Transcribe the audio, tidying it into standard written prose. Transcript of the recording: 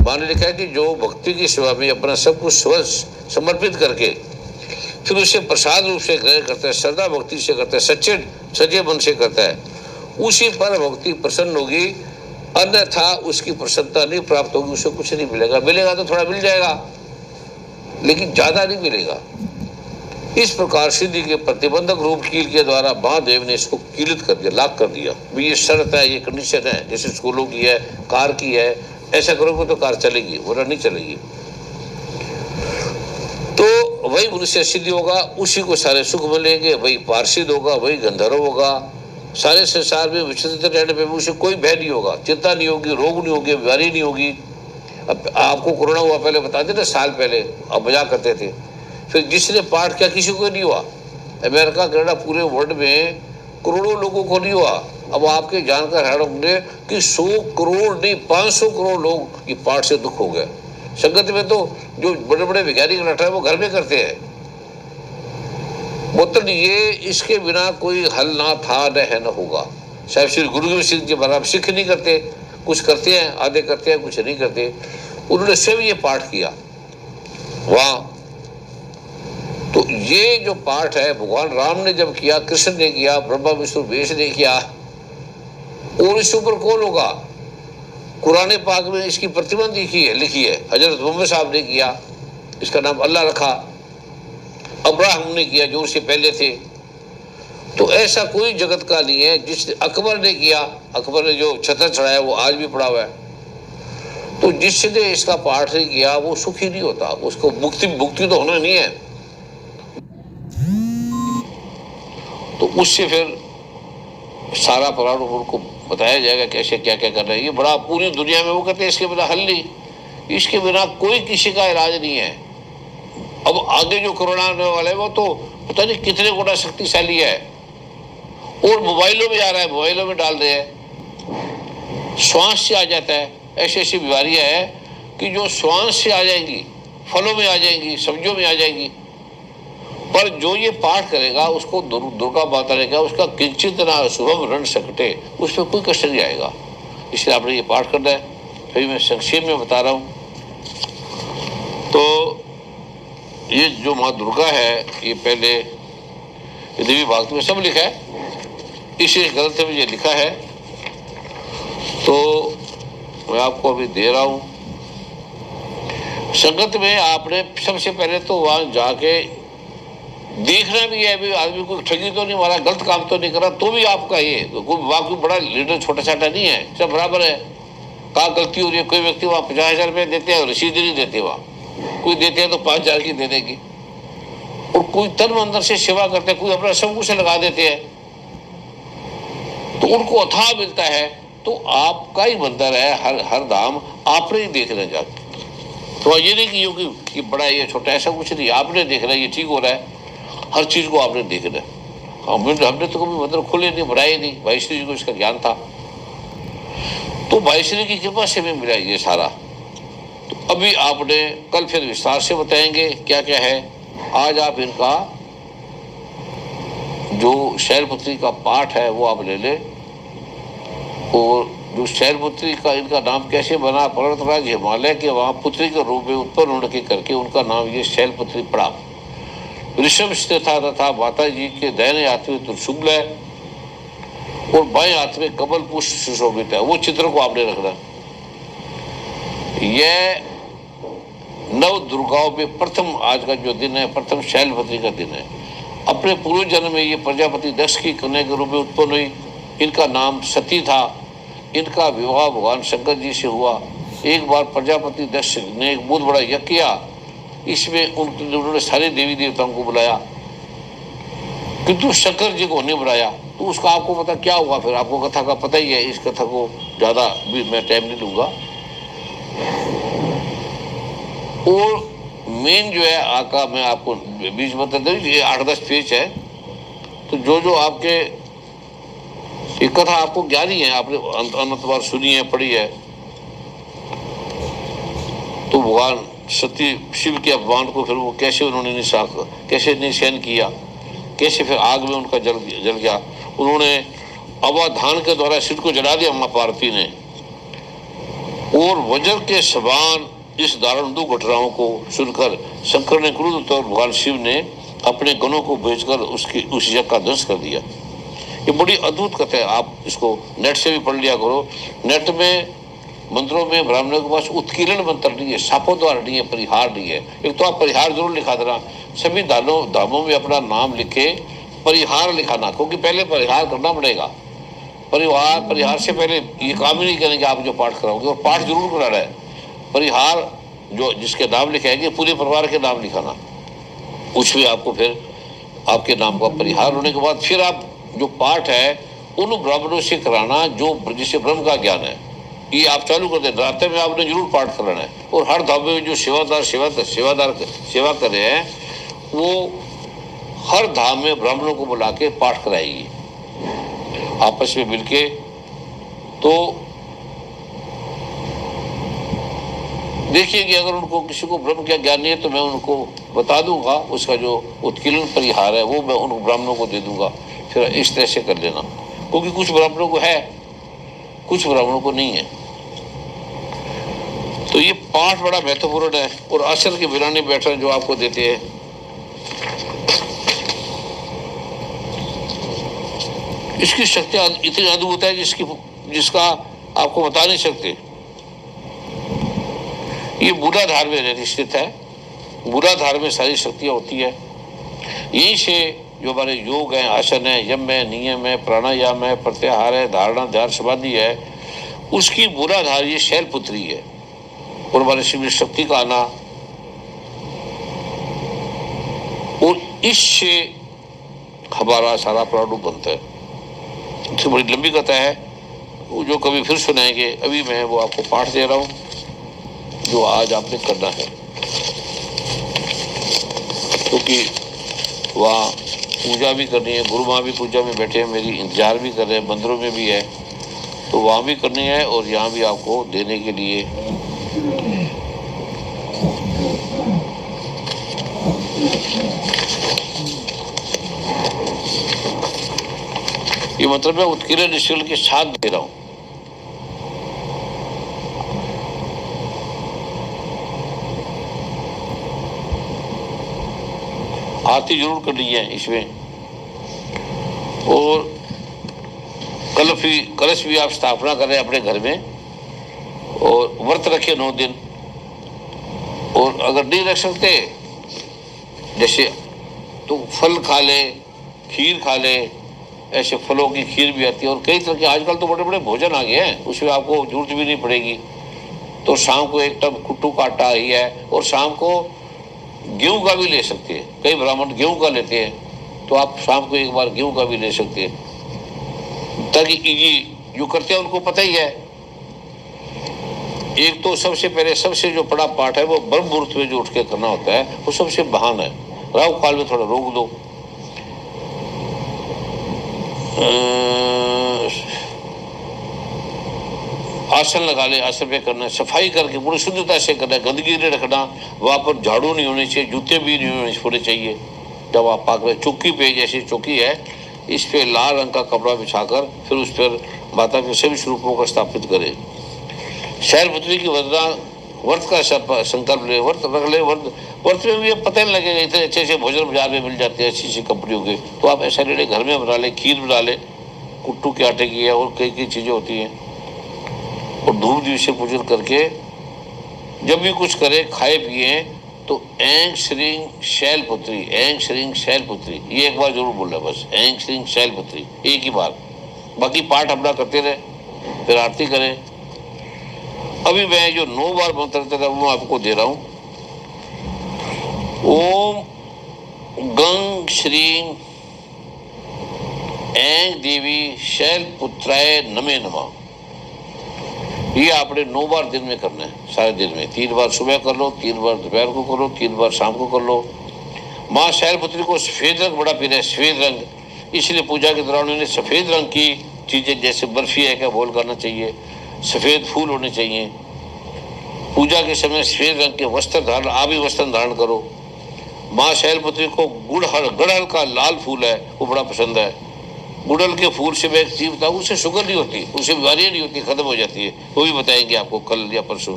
माने लिखा है कि जो भक्ति की सेवा में अपना सब कुछ समर्पित करके फिर उसे प्रसाद रूप से ग्रहण करता है, श्रद्धा भक्ति से करता है, सच्चे मन से करता है, उसी पर भक्ति प्रसन्न होगी। अन्यथा उसकी प्रसन्नता नहीं प्राप्त होगी, उसे कुछ नहीं मिलेगा। मिलेगा तो थोड़ा मिल जाएगा, लेकिन ज्यादा नहीं मिलेगा। इस प्रकार सिद्धि के प्रतिबंधक रूप कील के द्वारा महादेव ने इसको कीलित कर दिया, लाक कर दिया। ये शर्त है, ये कंडीशन है, जैसे स्कूलों की है, कार की है। ऐसा करोगे तो कार चलेगी, वरना नहीं चलेगी। तो वही मनुष्य सिद्धि होगा, उसी को सारे सुख मिलेंगे, वही पार्षद होगा, वही गंधर्व होगा। सारे संसार में विचरित रहने पे उसे कोई भय नहीं होगा, चिंता नहीं होगी, रोग नहीं होगी, बीमारी नहीं होगी। अब आपको कोरोना हुआ, पहले बताते थे साल पहले, अब मजाक करते थे। फिर जिसने पाठ किया किसी को नहीं हुआ। अमेरिका कनाडा पूरे वर्ल्ड में करोड़ों लोगों को नहीं हुआ। अब आपके जानकर हैरान होंगे कि 100 करोड़ नहीं 500 करोड़ लोग ये पाठ से दुख हो गए। संगत में तो जो बड़े बड़े वैज्ञानिक बैठे हैं वो घर में करते हैं। मतलब ये इसके बिना कोई हल ना था, न है, न होगा। साहब श्री गुरु गोबिंद सिंह जी महाराज सिख नहीं करते, कुछ करते हैं, आधे करते हैं, कुछ नहीं करते। उन्होंने स्वयं ये पाठ किया वहाँ। तो ये जो पाठ है भगवान राम ने जब किया, कृष्ण ने किया, ब्रह्मा विष्णु महेश ने किया, और इसके ऊपर कौन होगा? कुरान पाक में इसकी प्रतिबंध लिखी है हजरत मोहम्मद साहब ने किया, इसका नाम अल्लाह रखा। अब्राहम ने किया जो उससे पहले थे। तो ऐसा कोई जगत का नहीं है। जिसने अकबर ने किया, अकबर ने जो छतर चढ़ाया वो आज भी पड़ा हुआ है। तो जिसने इसका पाठ नहीं किया वो सुखी नहीं होता, उसको मुक्ति तो होना नहीं है। तो उससे फिर सारा पुराण को बताया जाएगा कैसे क्या क्या करना है। ये बड़ा पूरी दुनिया में वो कहते हैं इसके बिना हल नहीं, इसके बिना कोई किसी का इलाज नहीं है। अब आगे जो कोरोना आने वाला है वो तो पता नहीं कितने गुना शक्तिशाली है, और मोबाइलों में आ रहा है, मोबाइलों में डाल रहे हैं। श्वास से आ जाता है, ऐसी ऐसी बीमारियां हैं कि जो श्वास से आ जाएंगी, फलों में आ जाएंगी, सब्जियों में आ जाएंगी। पर जो ये पाठ करेगा उसको दुर्गा माता ने कहा उसका किंचित ना शुभम रण सकटे, उसमें कोई कष्ट नहीं आएगा। इसलिए आपने ये पाठ करना है। फिर मैं संक्षेप में बता रहा हूँ। तो ये जो माँ दुर्गा है, ये पहले देवी भागवत में सब लिखा है, इस ग्रंथ में ये लिखा है। तो मैं आपको अभी दे रहा हूँ। संगत में आपने सबसे पहले तो वहां जाके देखना भी है, भी आदमी कोई ठगी तो नहीं मारा, गलत काम तो नहीं करा, तो भी आपका ये कोई बड़ा लीडर छोटा छोटा नहीं है, सब बराबर है। कहाँ गलती हो रही है? कोई व्यक्ति वहाँ 50,000 रुपये देते हैं और रसीद नहीं देते, वहाँ कोई देते हैं तो 5,000 की दे देगी। और कोई तन अंदर से सेवा करते हैं, कोई अपना सब कुछ लगा देते हैं, तो उनको अथाह मिलता है। तो आपका ही मंदिर है, हर धाम आपने ही देखना जाके। तो ये नहीं कि ये बड़ा ये छोटा, ऐसा कुछ नहीं। आपने देखना ये ठीक हो रहा है, हर चीज को आपने देखना है। हमने तो कभी मंदिर खोले नहीं, बनाए नहीं। भाई श्री जी को इसका ज्ञान था, तो भाई श्री की कृपा से भी मिला ये सारा। तो अभी आपने कल फिर विस्तार से बताएंगे क्या क्या है। आज आप इनका जो शैलपुत्री का पाठ है वो आप ले लें। और जो शैलपुत्री का इनका नाम कैसे बना, पर्वतराज हिमालय के वहाँ पुत्री के रूप में उत्पन्न होने के करके उनका नाम ये शैलपुत्री पड़ा। ऋषभ स्थित तथा माता जी के दाहिने हाथ में त्रिशूल है और बाएं हाथ में कमल पुष्प सुशोभित है। वो चित्र को आपने रखना। यह नव दुर्गाओं में प्रथम आज का जो दिन है, प्रथम शैलपुत्री का दिन है। अपने पूर्व जन्म में ये प्रजापति दक्ष की कन्या के रूप में उत्पन्न हुई। इनका नाम सती था। इनका विवाह भगवान शंकर जी से हुआ। एक बार प्रजापति दक्ष ने एक बहुत बड़ा यज्ञ किया, इसमें उन्होंने सारे देवी देवताओं को बुलाया, किंतु शंकर जी को नहीं बुलाया। तो उसका आपको पता क्या हुआ? फिर आपको कथा का पता ही है। इस कथा को ज़्यादा भी मैं टाइम नहीं लूँगा। और मेन जो है आका मैं आपको बीच बता दूँ, ये 8-10 पेज है। तो जो आपके ये कथा आपको ज्ञानी है, आपने अनंत बार सुनी है, पढ़ी है। तो भगवान सती शिव के अपमान को फिर वो कैसे उन्होंने कैसे निशान किया, कैसे फिर आग में उनका जल गया। उन्होंने अवधान के द्वारा सिर को जला दिया माँ पार्वती ने। और वज्र के समान इस दारुण दो घटनाओं को सुनकर शंकर ने क्रुद्ध होकर भगवान शिव ने अपने गणों को भेजकर उस यज्ञ का ध्वंस कर दिया। ये बड़ी अद्भुत कथा है, आप इसको नेट से भी पढ़ लिया करो। नेट में मंत्रों में ब्राह्मणों के पास उत्कीर्ण मंत्र नहीं है, शापोद्वार नहीं है, परिहार नहीं है। एक तो आप परिहार जरूर लिखा देना, सभी धामों में अपना नाम लिखे परिहार लिखाना, क्योंकि पहले परिहार करना पड़ेगा। परिहार से पहले ये काम ही नहीं करेंगे आप जो पाठ कराओगे, और पाठ जरूर कराना है। परिहार जो जिसके नाम लिखाएंगे पूरे परिवार के नाम लिखाना, उसमें आपको फिर आपके नाम का परिहार होने के बाद फिर आप जो पाठ है उन ब्राह्मणों से कराना जो जिसे ब्रह्म का ज्ञान है, ये आप चालू कर दें। रास्ते में आपने जरूर पाठ कराना है। और हर धाम में जो सेवा कर रहे हैं वो हर धाम में ब्राह्मणों को बुला के पाठ कराएगी आपस में मिलके। तो देखिए कि अगर उनको किसी को ब्रह्म का ज्ञान नहीं है तो मैं उनको बता दूंगा, उसका जो उत्कीर्ण परिहार है वो मैं उन ब्राह्मणों को दे दूंगा। फिर इस तरह से कर लेना, क्योंकि कुछ ब्राह्मणों को है, कुछ ब्राह्मणों को नहीं है। तो ये पाठ बड़ा महत्वपूर्ण है। और आसन के बिराने बैठना जो आपको देते हैं, इसकी शक्ति इतनी अद्भुत है जिसका आपको बता नहीं सकते। ये मूलाधार में स्थित है, मूलाधार में सारी शक्तियां होती है। यहीं से जो हमारे योग है, आसन है, यम है, नियम है, प्राणायाम है, प्रत्याहार है, धारणा, ध्यान, समाधि है, उसकी मूलाधार ये शैलपुत्री है। और हमारे शिव शक्ति का आना, और इससे हमारा सारा प्राणु बनता है। इससे बड़ी लंबी कथा है, जो कभी फिर सुनाएंगे। अभी मैं वो आपको पाठ दे रहा हूँ जो आज आपने करना है, क्योंकि वहाँ पूजा भी करनी है। गुरु माँ भी पूजा में बैठे हैं, मेरी इंतजार भी कर रहे हैं, मंदिरों में भी है, तो वहाँ भी करनी है और यहाँ भी आपको देने के लिए। ये मतलब मैं उत्कीर्ण निश्चल के साथ दे रहा हूँ। आरती जरूर करनी है इसमें। और कलश भी आप स्थापना करें अपने घर में, और व्रत रखें 9 दिन। और अगर नहीं रख सकते जैसे तो फल खा ले, खीर खा ले, ऐसे फलों की खीर भी आती है। और कई तरह के आजकल तो बड़े बड़े भोजन आ गए हैं, उसमें आपको जरूरत भी नहीं पड़ेगी। तो शाम को एक टब कुट्टू का आटा ही है, और शाम को गेहूं का भी ले सकते हैं। कई ब्राह्मण गेहूं का लेते हैं, तो आप शाम को एक बार गेहूं का भी ले सकते हैं, ताकि ये जो करते हैं उनको पता ही है। एक तो सबसे पहले सबसे जो बड़ा पाठ है वो ब्रह्म मुहूर्त में जो उठ के करना होता है, वो सबसे महान है। राहु काल में थोड़ा रोक दो। आसन लगा ले, आसन पे करना है, सफाई करके पूरी शुद्धता से करना है, गंदगी नहीं रखना, वहाँ पर झाड़ू नहीं होने चाहिए, जूते भी नहीं होने चाहिए। जब आप पाक में चौकी पे, जैसे चौकी है, इस पे लाल रंग का कपड़ा बिछाकर फिर उस पर माता के सभी स्वरूपों को स्थापित करें। शैलपुत्री की व्रत का संकल्प ले, व्रत रख ले। व्रत में भी पता नहीं लगेगा, इतने अच्छे अच्छे भोजन बाजार में मिल जाते हैं अच्छी अच्छी कंपनियों के। तो आप ऐसा ले, घर में बना ले, खीर बना ले, कुट्टू के आटे की है, और कई कई चीज़ें होती हैं। और धूप दीप से पूजन करके जब भी कुछ करे, खाए पिए, तो ऐं श्रीं शैलपुत्री, ऐं श्रीं शैलपुत्री, ये एक बार जरूर बोलना, बस ऐं श्रीं शैलपुत्री एक ही बार। बाकी पाठ अपना करते रहे, फिर आरती करें। अभी मैं जो 9 बार मंत्र था वो आपको दे रहा हूं। ओम गंग श्रीं ऐं देवी शैलपुत्राय नमे नमः। ये आपने 9 बार दिन में करना है, सारे दिन में। 3 बार सुबह कर लो, 3 बार दोपहर को करो, 3 बार शाम को कर लो। माँ शैलपुत्री को सफेद रंग बड़ा प्रिय है, सफेद रंग, इसलिए पूजा के दौरान उन्हें सफेद रंग की चीजें जैसे बर्फी है क्या बोल करना चाहिए, सफेद फूल होने चाहिए। पूजा के समय सफेद रंग के वस्त्र धारण, आबी वस्त्र धारण करो। माँ शैलपुत्री को गुड़हल का लाल फूल है वो बड़ा पसंद है, गुड़हल के फूल से मैं एक चीज बताऊँ, उससे शुगर नहीं होती, उससे बीमारियाँ नहीं होती, खत्म हो जाती है। वो भी बताएंगे आपको कल या परसों।